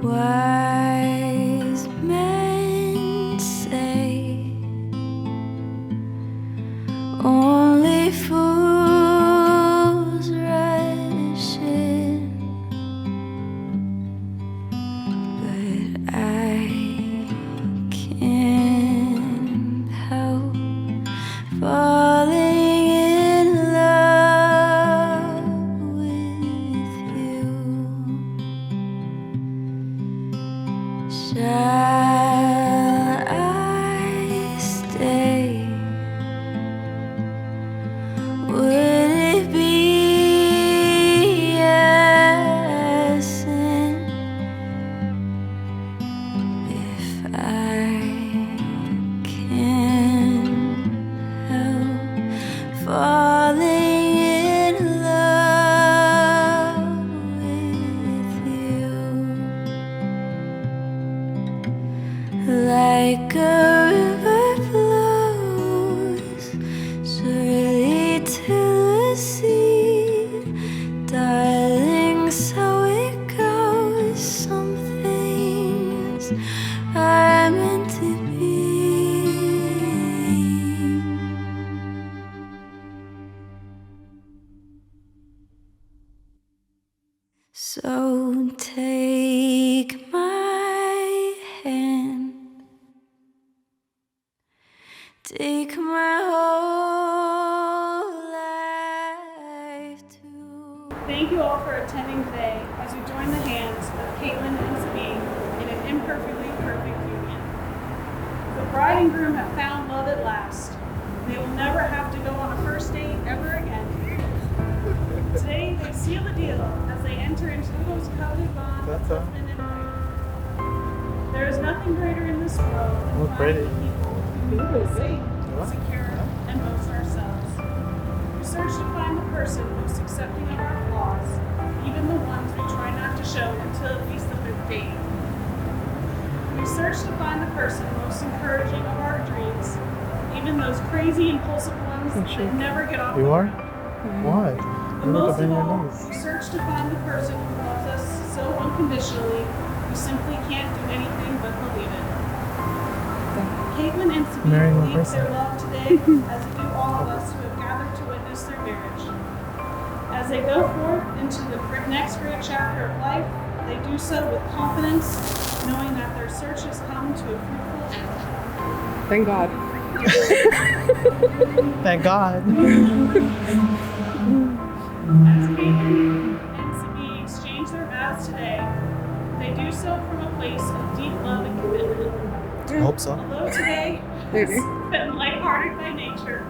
Wise men say only fools rush in, but I can't help falling in love with you. Shall I stay? Would it be a sin if I can't help falling in love with you? Like a river flows surely to the sea, darling, so it goes. Some things are meant to be. So take my hand, take my whole life too. Thank you all for attending today as we join the hands of Kaitlin and Syed in an imperfectly perfect union. The bride and groom have found love at last. They will never have to go on a first date ever again. Today they seal the deal as they enter into the most coveted bond of husband and wife. There is nothing greater in this world than finding people who feel safe, secure, and most ourselves. We search to find the person most accepting of our flaws, even the ones we try not to show until at least the fifth date. We search to find the person most encouraging of our dreams, even those crazy, impulsive ones that never get off the ground. Why? And most of all, we search to find the person who loves us so unconditionally, we simply can't do anything but believe it. Caitlin and Syed believe their love today, as do all of us who have gathered to witness their marriage. As they go forth into the next great chapter of life, they do so with confidence, knowing that their search has come to a fruitful end. Thank God. Thank God. As Kaitlin and Syed exchange their vows today, they do so from a place of deep love and commitment. I hope so. Although today has been lighthearted by nature,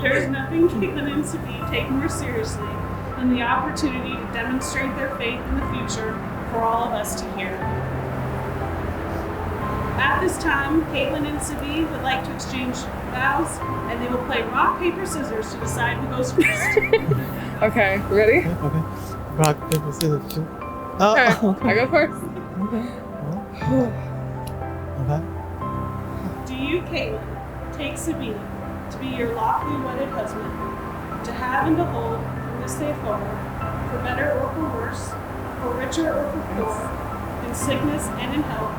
there is nothing Kaitlin and Syed take more seriously than the opportunity to demonstrate their faith in the future for all of us to hear. At this time, Kaitlin and Syed would like to exchange vows, and they will play rock, paper, scissors to decide who goes first. Okay, ready? Okay. Rock, paper, scissors, shoot. Okay, Oh, I go first. Okay. Do you, Kaitlin, take Syed to be your lawfully wedded husband, to have and to hold from this day forward, for better or for worse, for richer or for poorer, in sickness and in health,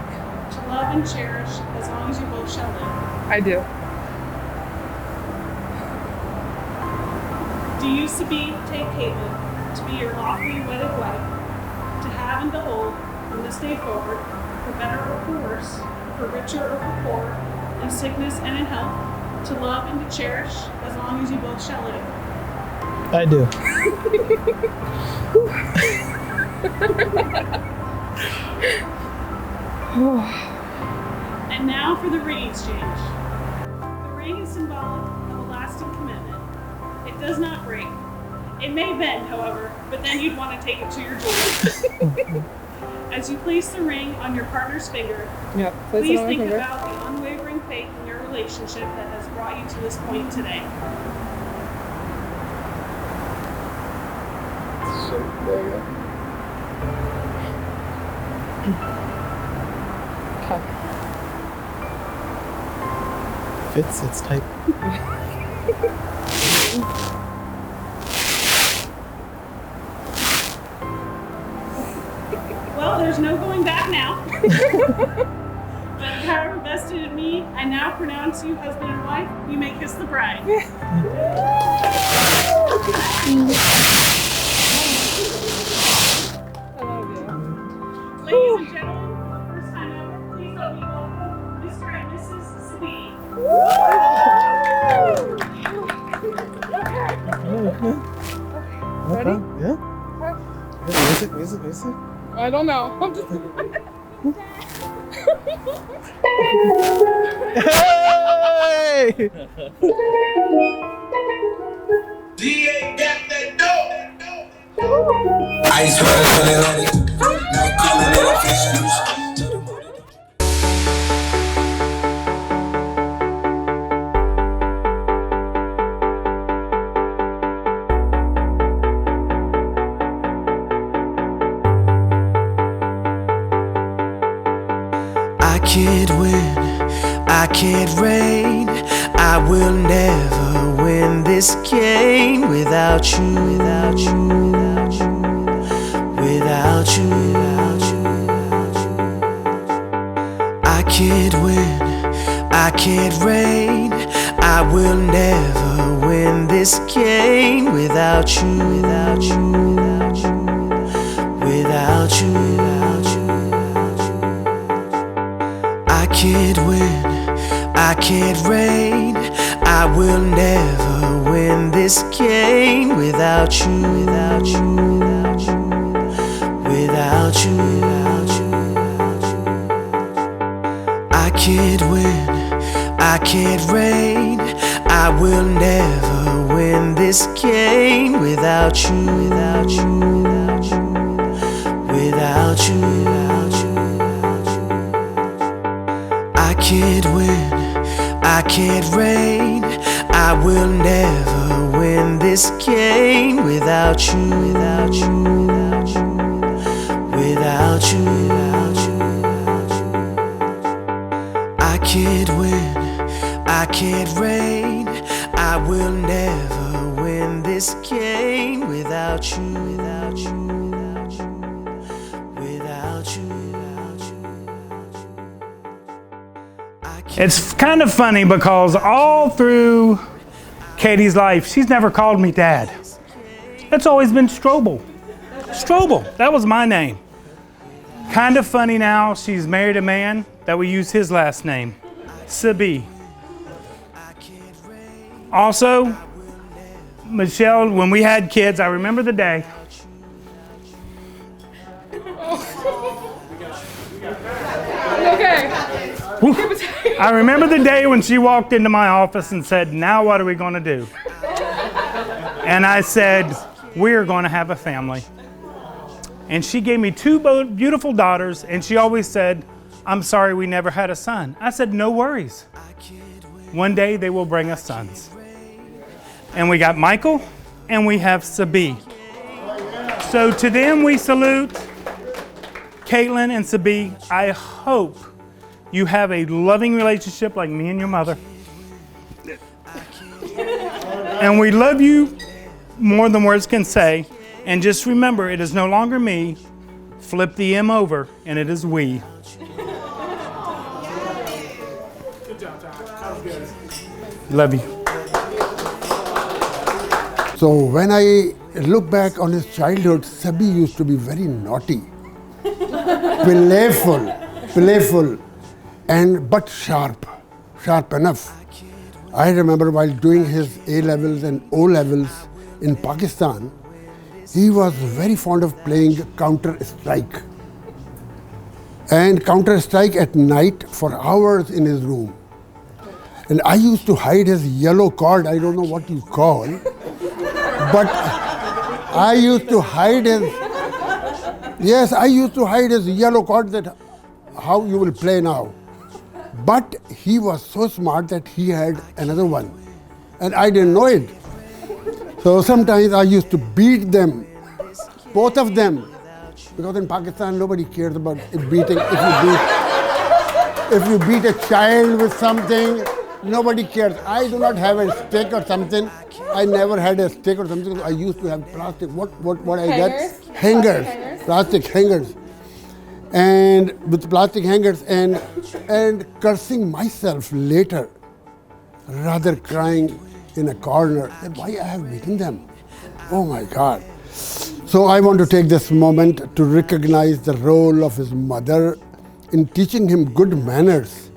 to love and cherish as long as you both shall live? I do. Do you, Syed, take Kaitlin to be your lawfully wedded wife, to have and to hold from this day forward, for better or for worse, for richer or for poorer, in sickness and in health, to love and to cherish as long as you both shall live? I do. And now for the ring exchange. The ring is symbolic of a lasting commitment. It does not break. It may bend, however, but then you'd want to take it to your jeweler. As you place the ring on your partner's finger, Yeah, please think about the unwavering faith in your relationship that has brought you to this point today. There you go. Okay. Fits, it's tight. Well, there's no going back now. But however vested in me, I now pronounce you husband and wife. You may kiss the bride. I love you. Ladies and gentlemen, for the first time ever, please help me welcome Mr. and Mrs. Syed. Ready? Yeah. Music. I don't know. I'm just. Hey! DA got that dope. Ice water, night calling it a fish juice. I can't win, I can't reign. I will never win this game without you, without you, without you, without you, without you. I can't win, I can't reign. I will never win this game without you, without you, without you, without you, without you. I can't win, I can't reign. I will never win this game without you, without you, without you, without you, without you. I can't win, I can't reign. I will never win this game without you, without you, without you, without you, without you. I can't win, I can't reign. I will never win this game without you, without you, without you, without you, without you. I can't win, I can't reign. I will never win this game without you, without you, without you, without you, without you. It's kind of funny because all through Katie's life, she's never called me Dad. It's always been Strobel. Strobel, that was my name. Kind of funny now, she's married a man that we use his last name, Syed. Also, Michelle, when we had kids, I remember the day. Okay. I remember the day when she walked into my office and said, "Now what are we going to do?" And I said, "We're going to have a family." And she gave me two beautiful daughters, and she always said, "I'm sorry we never had a son." I said, "No worries. One day they will bring us sons." And we got Michael, and we have Syed. So to them we salute. Kaitlin and Syed, I hope you have a loving relationship like me and your mother. And we love you more than words can say. And just remember, it is no longer me. Flip the M over, and it is we. Good job, Tom. That was good. Love you. So when I look back on his childhood, Sabi used to be very naughty, playful, but sharp enough. I remember while doing his A-levels and O-levels in Pakistan, he was very fond of playing Counter-Strike. And Counter-Strike at night for hours in his room. And I used to hide his yellow card, I don't know what you call, but I used to hide his yellow card that how you will play now. But he was so smart that he had another one. And I didn't know it. So sometimes I used to beat them, both of them. Because in Pakistan, nobody cares about beating. If you beat a child with something, nobody cares. I do not have a stick or something. I never had a stick or something. I used to have plastic. What I get? Hangers. Plastic hangers. and with plastic hangers and cursing myself later, rather crying in a corner that why I have beaten them. Oh my God. So I want to take this moment to recognize the role of his mother in teaching him good manners,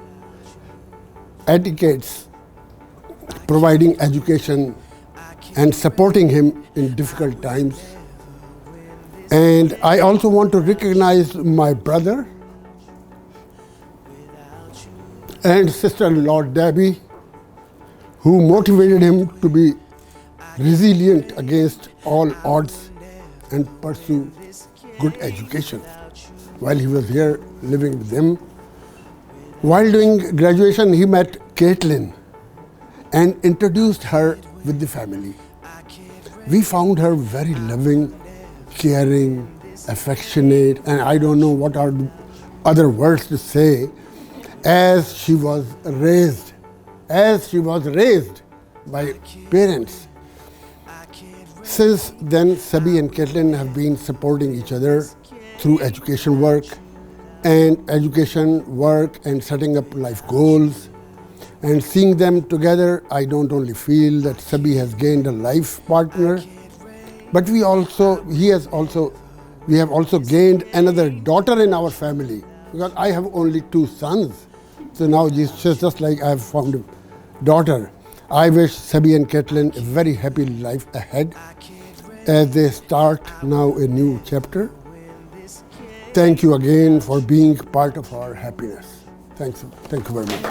etiquettes, providing education and supporting him in difficult times. And I also want to recognize my brother and sister-in-law Debbie, who motivated him to be resilient against all odds and pursue good education while he was here living with them. While doing graduation, he met Kaitlin and introduced her with the family. We found her very loving, caring, affectionate, and I don't know what are the other words to say, as she was raised by parents. Since then, Sabi and Kaitlin have been supporting each other through education work and setting up life goals. And seeing them together, I don't only feel that Sabi has gained a life partner, but we have also gained another daughter in our family, because I have only 2 sons. So now it's just like I have found a daughter. I wish Sabi and Kaitlin a very happy life ahead as they start now a new chapter. Thank you again for being part of our happiness. Thank you very much.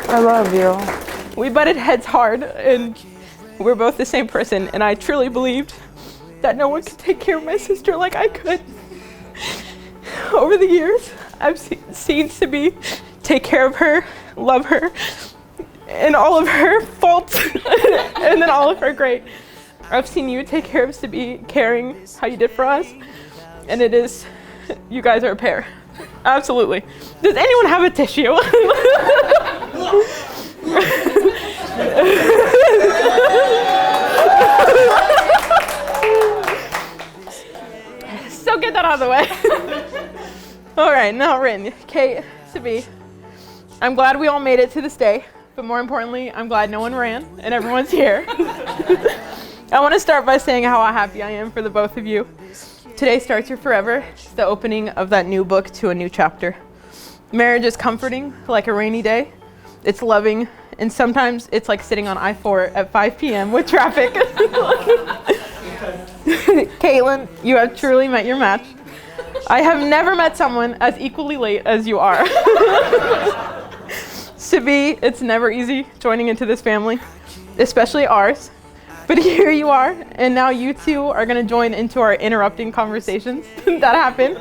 I love you. We butted heads hard, and we're both the same person, and I truly believed that no one could take care of my sister like I could. Over the years, I've seen Sabi take care of her, love her, and all of her faults, and then all of her great. I've seen you take care of Sabi, caring how you did for us, and you guys are a pair. Absolutely. Does anyone have a tissue? So get that out of the way. All right, now Rin, Kate, Sabi, I'm glad we all made it to this day, but more importantly, I'm glad no one ran and everyone's here. I want to start by saying how happy I am for the both of you. Today starts your forever. It's the opening of that new book to a new chapter. Marriage is comforting, like a rainy day. It's loving, and sometimes it's like sitting on I-4 at 5 p.m. with traffic. Kaitlin, you have truly met your match. I have never met someone as equally late as you are. Sabi, it's never easy joining into this family, especially ours. But here you are, and now you two are going to join into our interrupting conversations that happen.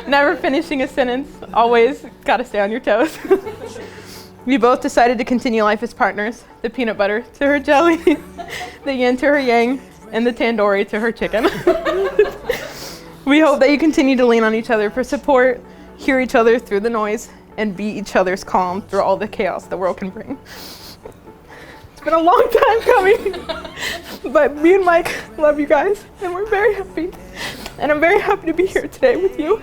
Never finishing a sentence, always got to stay on your toes. We both decided to continue life as partners, the peanut butter to her jelly, the yin to her yang, and the tandoori to her chicken. We hope that you continue to lean on each other for support, hear each other through the noise, and be each other's calm through all the chaos the world can bring. It's been a long time coming, but me and Mike love you guys, and we're very happy. And I'm very happy to be here today with you.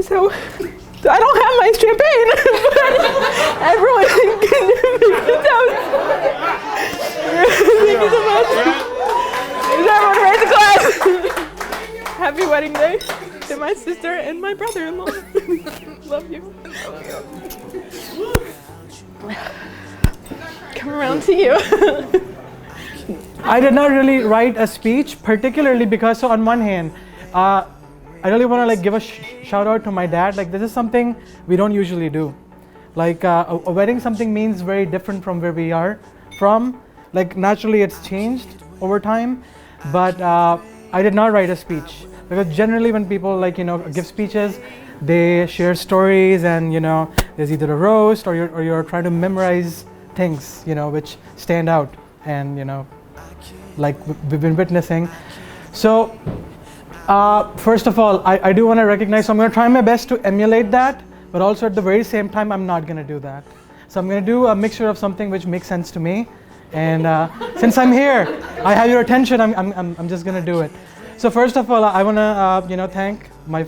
So, I don't have my champagne, but everyone can make the toast. Thank you so much. Everyone raise a glass. Happy wedding day to my sister and my brother-in-law. Love you. Come around to you. I did not really write a speech, particularly because, so on one hand, I really want to give a shout out to my dad. This is something we don't usually do. A wedding, something means very different from where we are from. Naturally it's changed over time, but I did not write a speech, because generally when people give speeches, they share stories, and there's either a roast or you're trying to memorize things which stand out, and we've been witnessing. So first of all, I do want to recognize, so I'm going to try my best to emulate that, but also at the very same time I'm not going to do that. So I'm going to do a mixture of something which makes sense to me, and since I'm here, I have your attention, I'm just going to do it. So first of all, I want to thank my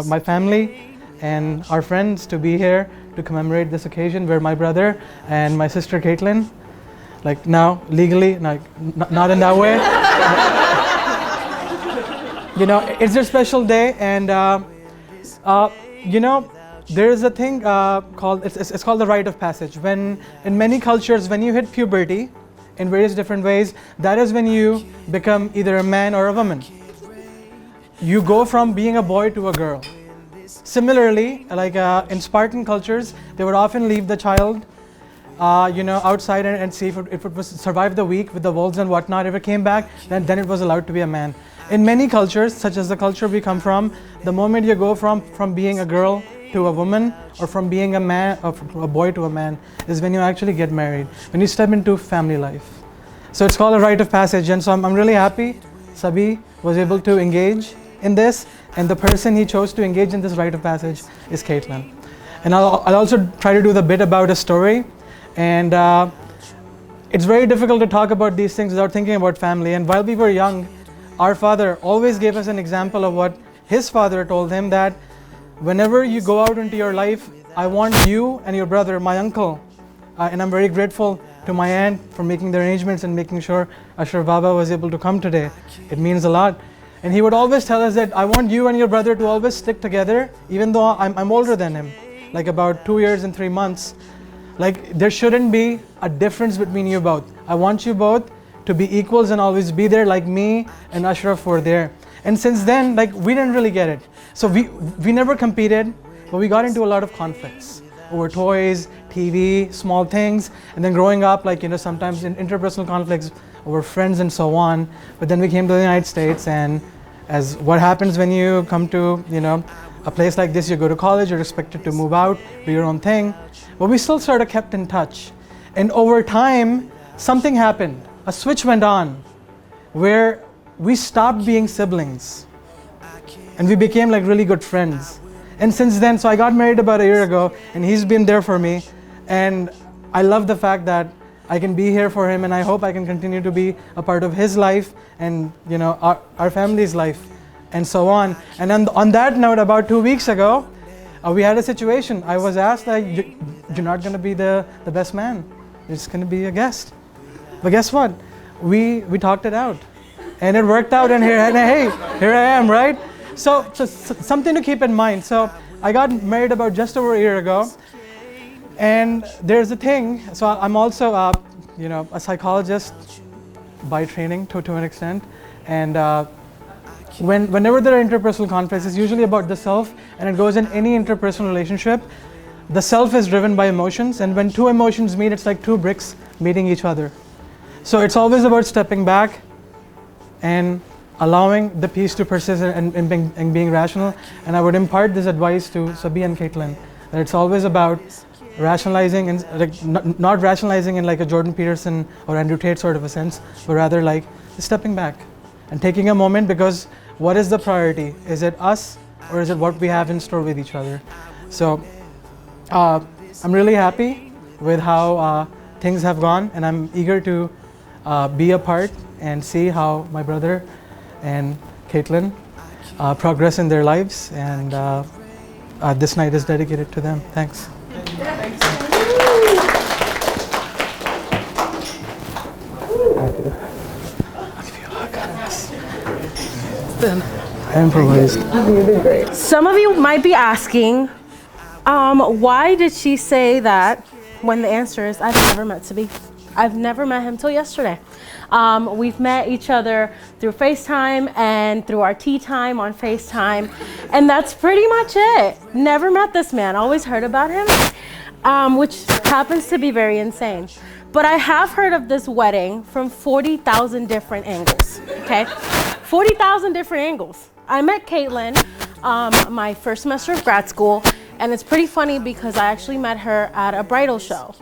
my family and our friends to be here to commemorate this occasion where my brother and my sister Kaitlin, like now legally, like not in that way. It's a special day, and there is a thing called it's called the rite of passage. When in many cultures, when you hit puberty, in various different ways, that is when you become either a man or a woman. You go from being a boy to a girl. Similarly, like in Spartan cultures, they would often leave the child, outside and see if it would survive the week with the wolves and whatnot. If it came back, then it was allowed to be a man. In many cultures, such as the culture we come from, the moment you go from being a girl to a woman, or from being a man, or from a boy to a man, is when you actually get married, when you step into family life. So it's called a rite of passage, and so I'm really happy Sabi was able to engage in this, and the person he chose to engage in this rite of passage is Kaitlin. And I'll also try to do the bit about a story, and it's very difficult to talk about these things without thinking about family. And while we were young, our father always gave us an example of what his father told him, that whenever you go out into your life, I want you and your brother, my uncle, and I'm very grateful to my aunt for making the arrangements and making sure Ashraf Baba was able to come today. It means a lot. And he would always tell us that I want you and your brother to always stick together, even though I'm older than him, like about 2 years and 3 months. Like there shouldn't be a difference between you both. I want you both to be equals and always be there, like me and Ashraf were there. And since then, like we didn't really get it. So we never competed, but we got into a lot of conflicts over toys, TV, small things, and then growing up, like sometimes in interpersonal conflicts over friends and so on. But then we came to the United States, and as what happens when you come to a place like this, you go to college, you're expected to move out, do your own thing. But we still sort of kept in touch. And over time, something happened. A switch went on where we stopped being siblings and we became like really good friends. And since then, so I got married about a year ago, and he's been there for me. And I love the fact that I can be here for him, and I hope I can continue to be a part of his life and our family's life and so on. And on that note, about 2 weeks ago, we had a situation. I was asked that you're not going to be the best man. You're just going to be a guest. But guess what? We talked it out, and it worked out. And here I am, right? So something to keep in mind. So I got married about just over a year ago, and there's a thing. So I'm also a psychologist by training to an extent, and whenever there are interpersonal conflicts, it's usually about the self, and it goes in any interpersonal relationship. The self is driven by emotions, and when two emotions meet, it's like two bricks meeting each other. So it's always about stepping back and allowing the peace to persist and being rational. And I would impart this advice to Sabi and Kaitlin, that it's always about rationalizing, and like not rationalizing in like a Jordan Peterson or Andrew Tate sort of a sense, but rather like stepping back and taking a moment, because what is the priority? Is it us, or is it what we have in store with each other? So I'm really happy with how things have gone, and I'm eager to be a part and see how my brother and Kaitlin progress in their lives, and this night is dedicated to them. Thanks. I improvised. Some of you might be asking, why did she say that, when the answer is, I've never met Sabi. I've never met him till yesterday. We've met each other through FaceTime and through our tea time on FaceTime, and that's pretty much it. Never met this man, always heard about him, which happens to be very insane. But I have heard of this wedding from 40,000 different angles, okay? 40,000 different angles. I met Kaitlin my first semester of grad school, and it's pretty funny because I actually met her at a bridal show.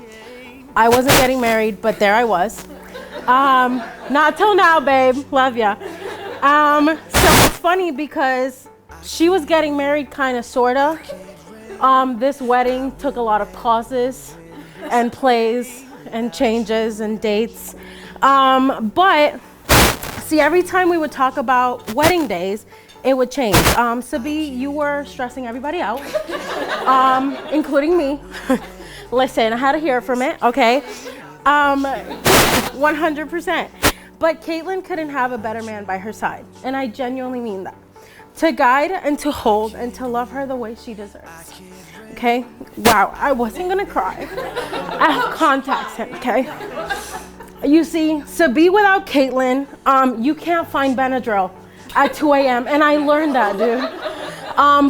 I wasn't getting married, but there I was. Not till now, babe. Love ya. So it's funny because she was getting married, kind of, sorta. This wedding took a lot of pauses and plays and changes and dates. But See, every time we would talk about wedding days, it would change. Sabi, you were stressing everybody out, including me. Listen, I had to hear from it, okay? 100%. But Kaitlin couldn't have a better man by her side, and I genuinely mean that. To guide and to hold and to love her the way she deserves. Okay? Wow, I wasn't gonna cry. I have contacts in, okay? You see, Sabi without Kaitlin, you can't find Benadryl at 2 a.m. and I learned that, dude.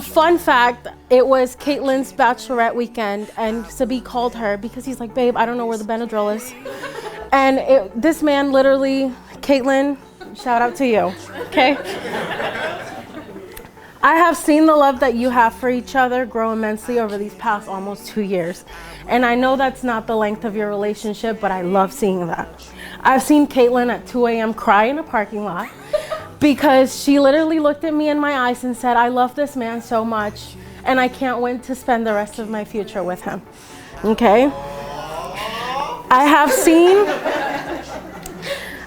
Fun fact, it was Caitlin's bachelorette weekend and Sabi called her because he's like, babe, I don't know where the Benadryl is. And this man literally, Kaitlin, shout out to you, okay? I have seen the love that you have for each other grow immensely over these past almost 2 years. And I know that's not the length of your relationship, but I love seeing that. I've seen Kaitlin at 2 a.m. cry in a parking lot because she literally looked at me in my eyes and said, I love this man so much and I can't wait to spend the rest of my future with him, okay? I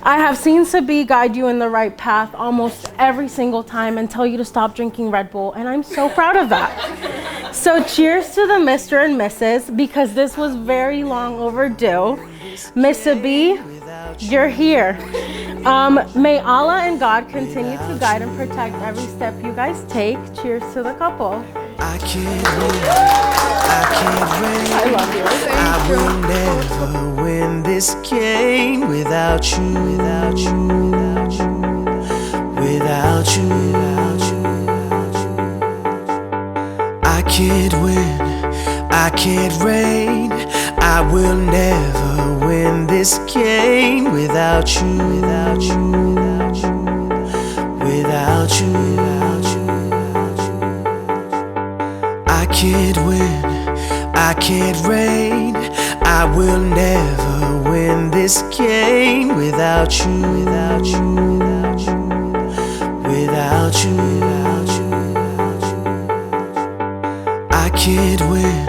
have seen Sabi guide you in the right path almost every single time and tell you to stop drinking Red Bull, and I'm so proud of that. So cheers to the Mr. and Mrs. because this was very long overdue. Miss Sabi, you're here. May Allah and God continue to guide and protect every step you guys take. Cheers to the couple. I can't wait. I love you. I will never win this game without you, without you, without you, without you, without you. I can't win, I can't reign. I will never win this game without you, without you, without you, without you, without you. I can't win, I can't reign. I will never win this game without you, without you, without you, without you, without you, without you. I can't win,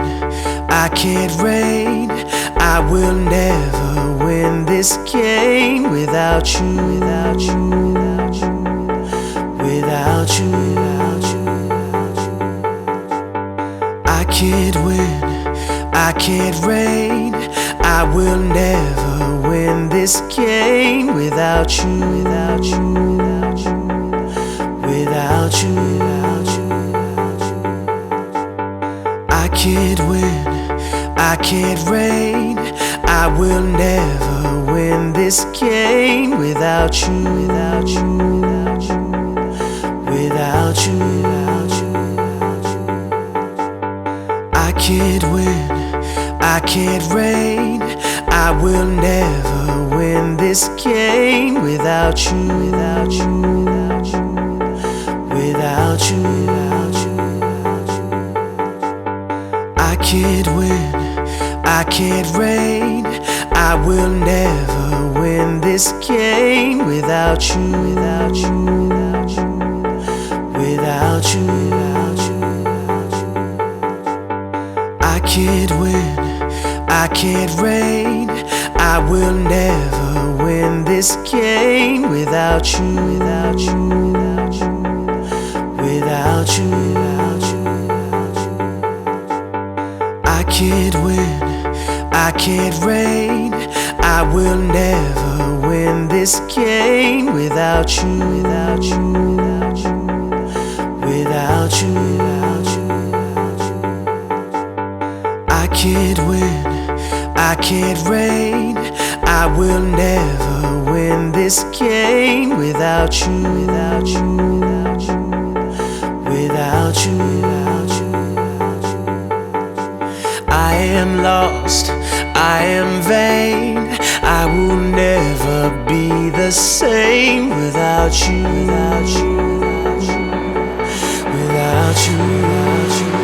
I can't reign. I will never win this game without you, without you, without you, without you, without you. I can't win, I can't reign. I will never win this game without you, without you, without you, without you, without you, without you. I can't win, I can't reign. I will never win this game without you, without you, without you, without you, without you. I can't win, I can't reign. I will never win this game without you, without you, without you, without you, without you, without you. I can't win, I can't reign. I will never win this game without you, without you, without you, without you, without you. I can't win, I can't reign. I will never win this game without you, without you, without you, without you, without you, without you. I can't win, I can't reign. I will never win this game without you, without you, without you, without you, without you. I can't win, I can't reign. I will never win this game without you, without you, without you, without you, without you, without you. I am lost, I am vain. I will never be the same without you, without you, without you, without you, without you.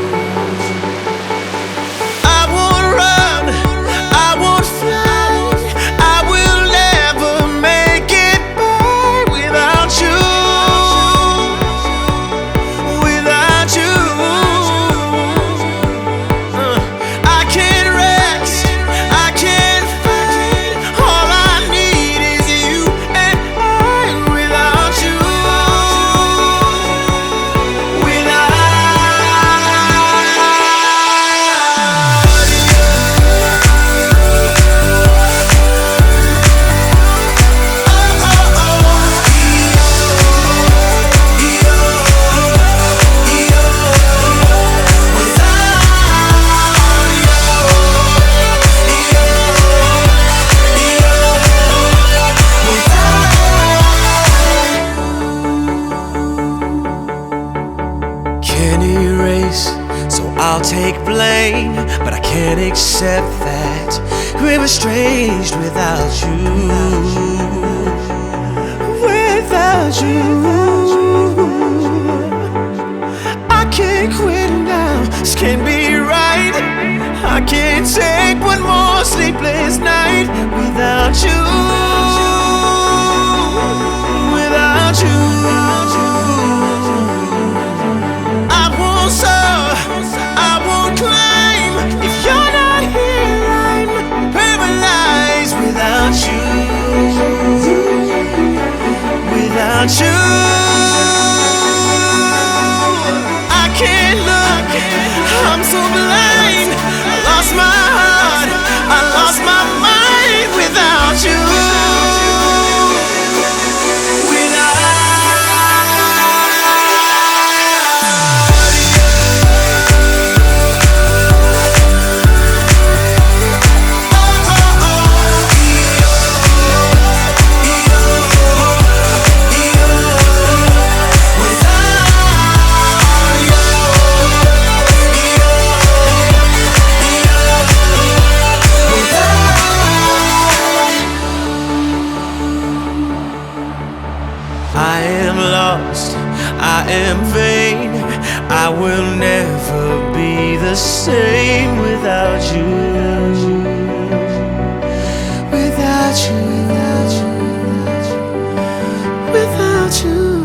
place, so I'll take blame. But I can't accept that we're estranged without you. Without you, I can't quit now. This can't be right. I can't take one more sleepless night without you. Without you, I won't serve, I won't claim. If you're not here, I'm paralyzed without you. Without you, I can't look, I'm so blind. I lost my heart, I lost my mind without you. I am lost, I am vain. I will never be the same without you. Without you, without you, without you.